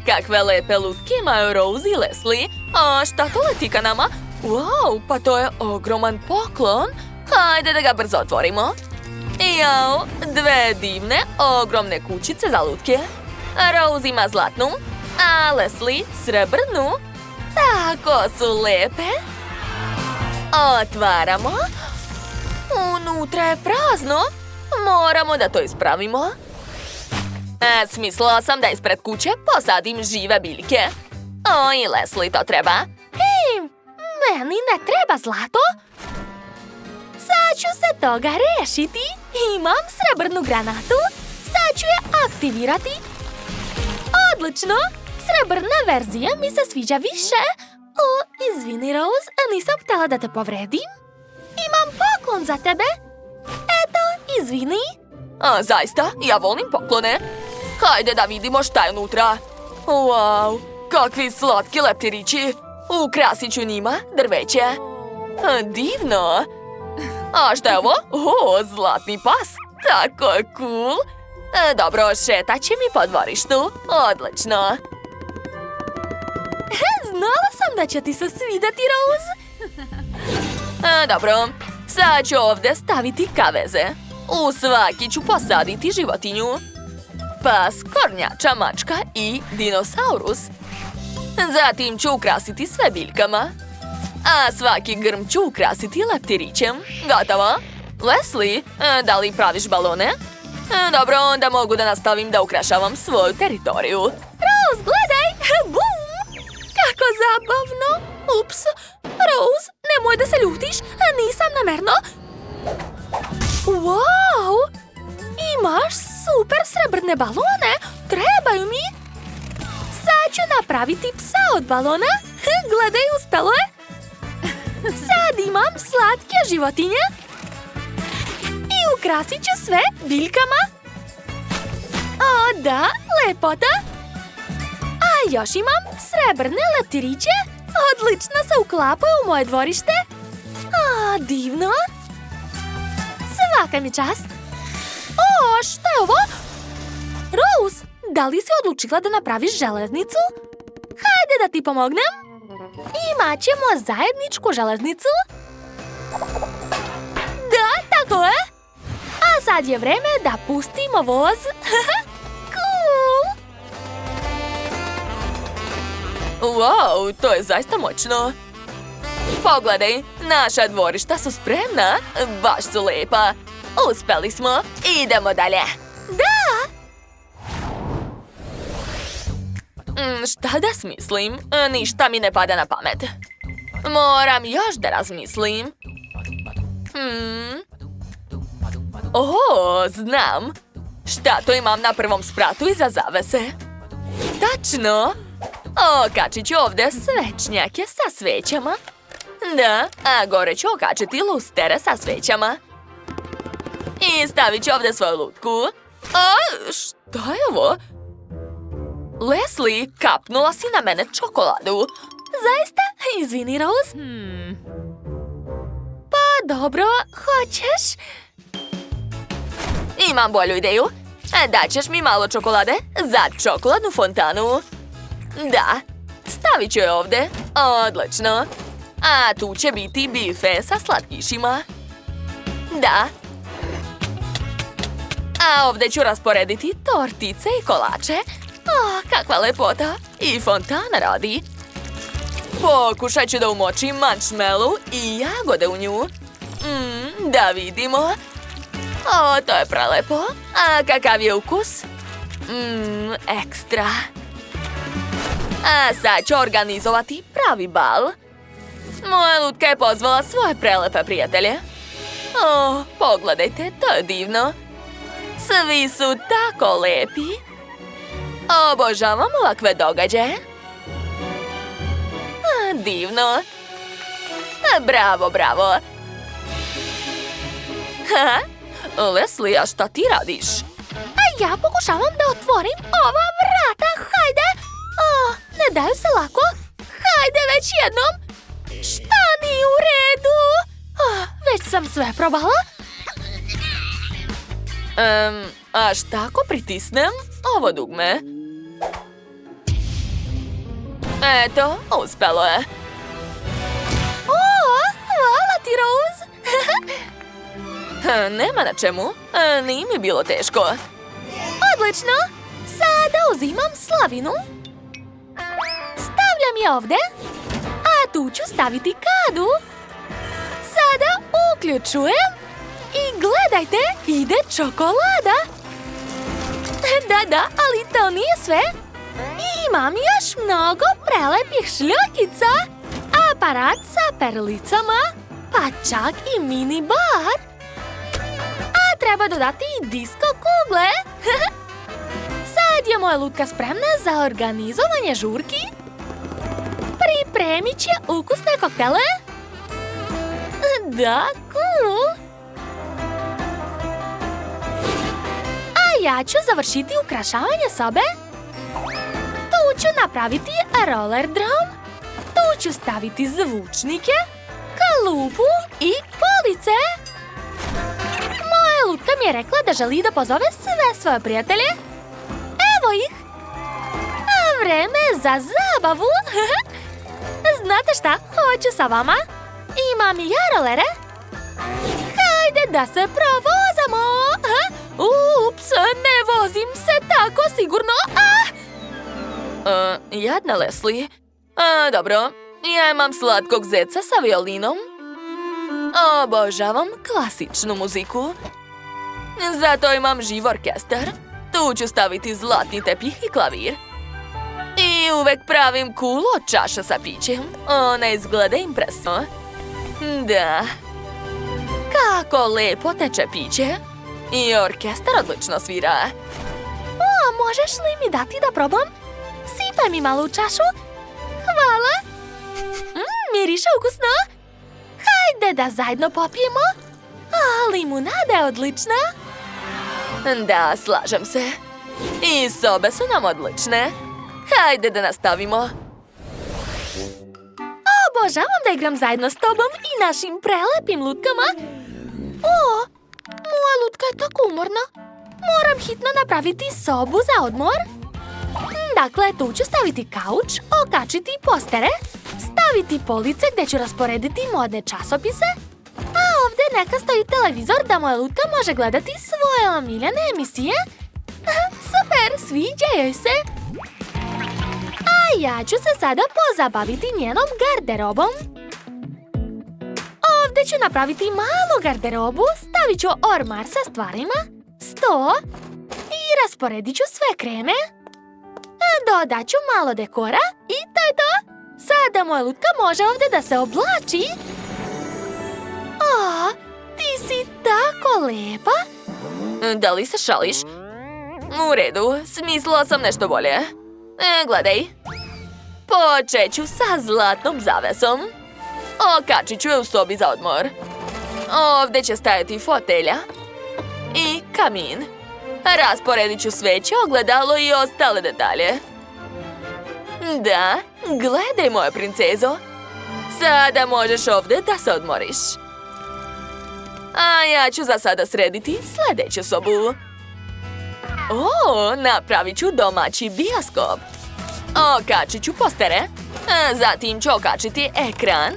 Kakve lepe lutke imaju Rose i Leslie. A šta to leti ka nama? Wow, pa to je ogroman poklon. Hajde da ga brzo otvorimo. Jao, dve divne, ogromne kućice za lutke. Rose ima zlatnu, a Leslie srebrnu. Tako su lepe. Otvaramo. Unutra je prazno. Moramo da to ispravimo. Smislila sam da ispred kuće posadim žive biljke. I Leslie to treba. Hej, meni ne treba zlato. Sad ću se toga rešiti. Imam srebrnu granatu. Sad ću je aktivirati. Odlično. Srebrna verzija mi se sviđa više. Izvini, Rose, nisam htjela da te povredim. Imam poklon za tebe. Eto, izvini. Zaista, ja volim poklone. Hajde da vidimo šta je unutra. Wow, kakvi slatki leptirići. Ukrasit ću njima drveće. Divno. A šta je ovo? Zlatni pas. Tako je cool. Dobro, šetat će mi po dvorištu. Odlično. Znala sam da će ti se svidjeti, Rose. Dobro, sad ću ovdje staviti kaveze. U svaki ću posaditi životinju. Pas, kornjača, mačka i dinosaurus. Zatim ću ukrasiti sve biljkama. A svaki grm ću ukrasiti leptirićem. Gotovo. Leslie, da li praviš balone? Dobro, onda mogu da nastavim da ukrašavam svoju teritoriju. Rose, gledaj! Bum! Kako zabavno! Ups! Rose, nemoj da se ljutiš, nisam namerno. Wow! Imaš super srebrne balone! Trebaju mi! Sad ću napraviti psa od balona. Gledaj, uspelo je! Sad imam slatke životinje. I ukrasit ću sve biljkama. O, da, lepota! A još imam srebrne leptiriće. Odlično se uklapaju u moje dvorište. Divno. Svaka mi čast. O, šta je ovo? Rose, da li si odlučila da napraviš železnicu? Hajde da ti pomognem. Imat ćemo zajedničku železnicu. Da, tako je. A sad je vreme da pustimo voz. Cool. Wow, to je zaista moćno. Pogledaj, naša dvorišta su spremna. Baš su lepa. Uspeli smo. Idemo dalje. Da! Šta da smislim? Ništa mi ne pada na pamet. Moram još da razmislim. Znam. Šta to imam na prvom spratu iza zavese? Tačno. Okačit ću ovdje svečnjake sa svećama. Da, a gore ću okačiti lustere sa svećama. I stavit ću ovdje svoju lutku. Šta je ovo? Leslie, kapnula si na mene čokoladu. Zaista? Izvini, Rose. Pa dobro, hoćeš? Imam bolju ideju. Daćeš mi malo čokolade za čokoladnu fontanu. Da, stavit ću je ovdje. Odlično. A tu će biti bife sa slatkišima. Da. A ovdje ću rasporediti tortice i kolače. Kakva lepota. I fontana radi. Pokušat ću da umočim marshmallow i jagode u nju. Da vidimo. To je prelepo. A kakav je ukus? Ekstra. A sad ću organizovati pravi bal. Moja lutka je pozvala svoje prelepe prijatelje. Pogledajte, to je divno. Svi su tako lepi. Obožavam ovakve događaje. Divno. Bravo, bravo. Leslie, a šta ti radiš? A ja pokušavam da otvorim ova vrata, hajde. Ne daju se lako. Hajde već jednom. Šta nije u redu? Već sam sve probala. A šta ako pritisnem ovo dugme? Eto, uspelo je. O, hvala ti, Rose. Nema na čemu. Nije mi bilo teško. Odlično. Sada uzimam slavinu. Stavljam je ovde. A tu ću staviti kadu. Sada uključujem. I gledajte, ide čokolada. Da, ali to nije sve. Imam još mnogo prelepih šljokica, aparat sa perlicama, pa čak i mini bar. A treba dodati i disko kugle. Sad je moja lutka spremna za organizovanje žurki. Pripremit će ukusne koktele. Da, cool. A ja ću završiti ukrašavanje sobe. Tu ću napraviti roller drum. Tu ću staviti zvučnike, kalupu i police. Moja lutka mi je rekla da želi da pozove sve svoje prijatelje. Evo ih. A vreme za zabavu. Znate šta? Hoću sa vama. Imam i ja rolere. Hajde da se provozamo. Ups, ne vozim se tako sigurno. Jadna Leslie. Dobro, ja imam slatkog zeca sa violinom. Obožavam klasičnu muziku. Zato imam živ orkestar. Tu ću staviti zlatni tepih i klavir. I uvek pravim kulu od čaša sa pićem. Ona izgleda impresno. Da. Kako lepo teče piće. I orkestar odlično svira. O, možeš li mi dati da probam? Sipaj mi malo u čašu. Hvala. Miriše ukusno. Hajde da zajedno popijemo. Limunada je odlična. Da, slažem se. I sobe su nam odlične. Hajde da nastavimo. Obožavam da igram zajedno s tobom i našim prelepim lutkama. O, moja lutka je tako umorna. Moram hitno napraviti sobu za odmor. Dakle, tu ću staviti kauč, okačiti postere, staviti police gde ću rasporediti modne časopise, a ovde neka stoji televizor da moja lutka može gledati svoje omiljene emisije. Super, sviđa joj se. A ja ću se sada pozabaviti njenom garderobom. Ovde ću napraviti malu garderobu, stavit ću ormar sa stvarima, sto i rasporedit ću sve kreme. Dodat ću malo dekora i to je to. Sada moja lutka može ovde da se oblači. O, ti si tako lepa. Da li se šališ? U redu, smislila sam nešto bolje. Gledaj. Počet ću sa zlatnom zavesom. Okačit ću je u sobi za odmor. Ovde će stajati fotelja i kamin. Rasporedit ću sveće, ogledalo i ostale detalje. Da, gledaj moja princezo. Sada možeš ovde da se odmoriš. A ja ću za sada srediti sljedeću sobu. O, napravit ću domaći bioskop. Okačit ću postere. Zatim ću okačiti ekran,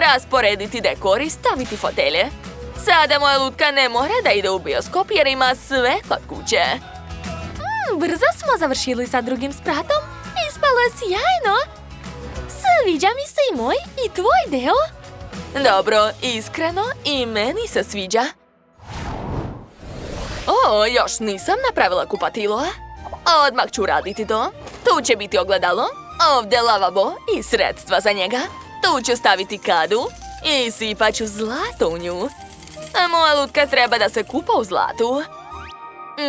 rasporediti dekor i staviti fotelje. Sada moja lutka ne mora da ide u bioskop jer ima sve kod kuće. Brzo smo završili sa drugim spratom. Ispalo je sjajno. Sviđa mi se i moj i tvoj deo. Dobro, iskreno i meni se sviđa. O, još nisam napravila kupatilo. Odmah ću raditi to. Tu će biti ogledalo, ovdje lavabo i sredstva za njega. Tu ću staviti kadu i sipat ću zlato u nju. A moja lutka treba da se kupa u zlatu.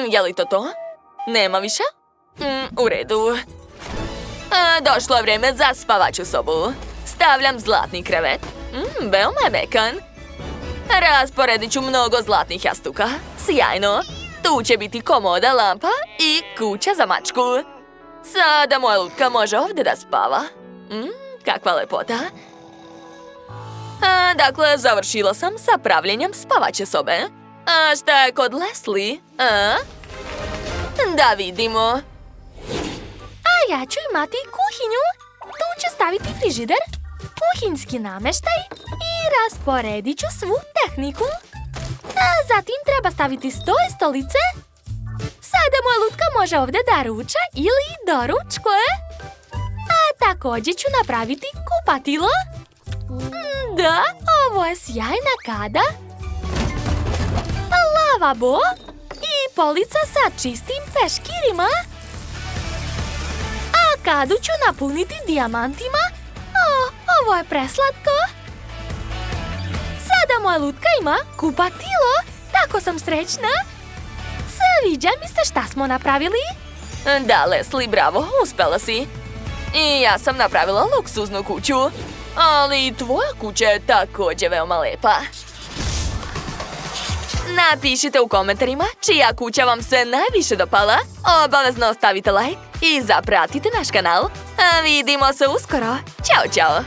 Je li to to? Nema više? U redu. Došlo je vrijeme za spavaću sobu. Stavljam zlatni krevet. Veoma je mekan. Rasporedit ću mnogo zlatnih jastuka. Sjajno. Tu će biti komoda, lampa i kuća za mačku. Sada moja lutka može ovdje da spava. Kakva lepota. Dakle, završila sam sa pravljenjem spavaće sobe. A šta je kod Leslie? Da vidimo. A ja ću imati kuhinju. Tu ću staviti frižider, kuhinjski nameštaj i rasporedit ću svu tehniku. A zatim treba staviti sto i stolice. Sada moja lutka može ovdje da ruča ili doručkuje. A također ću napraviti kupatilo. Da, ovo je sjajna kada. Lavabo i polica sa čistim peškirima. A kadu ću napuniti dijamantima. Ovo je preslatko. Sada moja lutka ima kupatilo. Tako sam srećna. Sviđa mi se šta smo napravili. Da, Leslie, bravo, uspela si. I ja sam napravila luksuznu kuću. Ali tvoja kuća je također veoma lepa. Napišite u komentarima čija kuća vam se najviše dopala. Obavezno ostavite like i zapratite naš kanal. A vidimo se uskoro. Ćao, ćao!